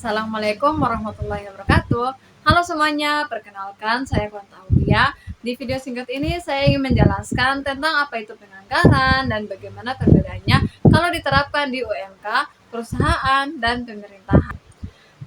Assalamualaikum warahmatullahi wabarakatuh. Halo semuanya, perkenalkan saya Kuanta Aulia. Di video singkat ini saya ingin menjelaskan tentang apa itu penganggaran dan bagaimana perbedaannya kalau diterapkan di UMK, perusahaan, dan pemerintahan.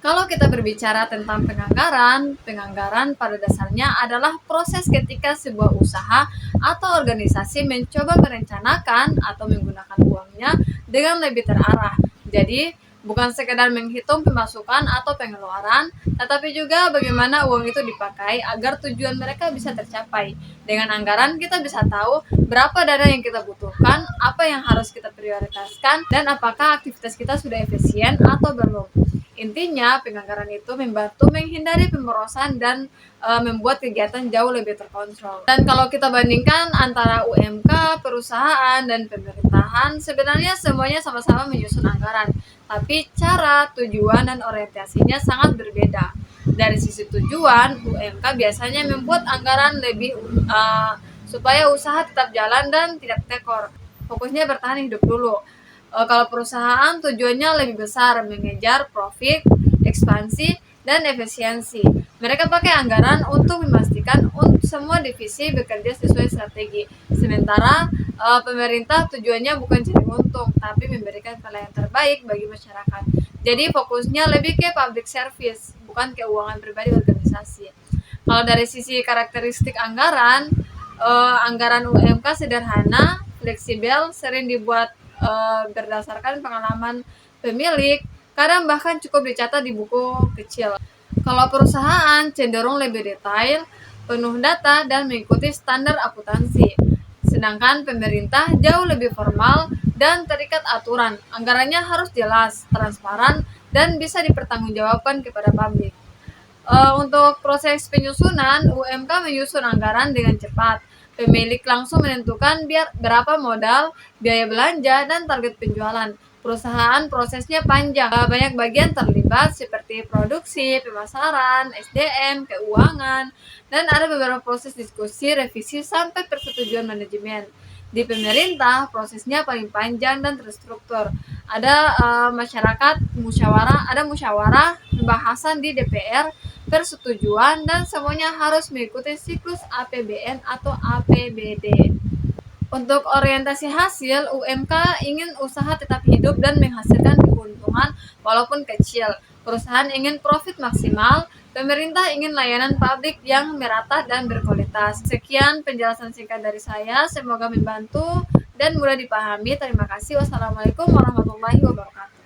Kalau kita berbicara tentang penganggaran pada dasarnya adalah proses ketika sebuah usaha atau organisasi mencoba merencanakan atau menggunakan uangnya dengan lebih terarah. Jadi, bukan sekedar menghitung pemasukan atau pengeluaran, tetapi juga bagaimana uang itu dipakai agar tujuan mereka bisa tercapai. Dengan anggaran kita bisa tahu berapa dana yang kita butuhkan, apa yang harus kita prioritaskan, dan apakah aktivitas kita sudah efisien atau belum. Intinya, penganggaran itu membantu menghindari pemborosan dan membuat kegiatan jauh lebih terkontrol. Dan kalau kita bandingkan antara UMK, perusahaan, dan pemerintahan, sebenarnya semuanya sama-sama menyusun anggaran, tapi cara, tujuan, dan orientasinya sangat berbeda. Dari sisi tujuan, UMK biasanya membuat anggaran lebih supaya usaha tetap jalan dan tidak tekor. Fokusnya bertahan hidup dulu. Kalau perusahaan tujuannya lebih besar, mengejar profit, ekspansi, dan efisiensi. Mereka pakai anggaran untuk memastikan semua divisi bekerja sesuai strategi. Sementara pemerintah tujuannya bukan cari untung, tapi memberikan pelayanan terbaik bagi masyarakat. Jadi fokusnya lebih ke public service, bukan keuangan pribadi organisasi. Kalau dari sisi karakteristik anggaran, anggaran UMK sederhana, fleksibel, sering dibuat berdasarkan pengalaman pemilik, kadang bahkan cukup dicatat di buku kecil. Kalau perusahaan cenderung lebih detail, penuh data, dan mengikuti standar akuntansi. Sedangkan pemerintah jauh lebih formal dan terikat aturan. Anggarannya harus jelas, transparan, dan bisa dipertanggungjawabkan kepada publik. Untuk proses penyusunan, UMK menyusun anggaran dengan cepat. Pemilik langsung menentukan berapa modal, biaya belanja, dan target penjualan. Perusahaan prosesnya panjang, banyak bagian terlibat seperti produksi, pemasaran, SDM, keuangan, dan ada beberapa proses diskusi, revisi, sampai persetujuan manajemen. Di pemerintah, prosesnya paling panjang dan terstruktur. Ada musyawarah, pembahasan di DPR, persetujuan, dan semuanya harus mengikuti siklus APBN atau APBD. Untuk orientasi hasil, UMK ingin usaha tetap hidup dan menghasilkan keuntungan walaupun kecil. Perusahaan ingin profit maksimal, pemerintah ingin layanan publik yang merata dan berkualitas. Sekian penjelasan singkat dari saya, semoga membantu dan mudah dipahami. Terima kasih. Wassalamualaikum warahmatullahi wabarakatuh.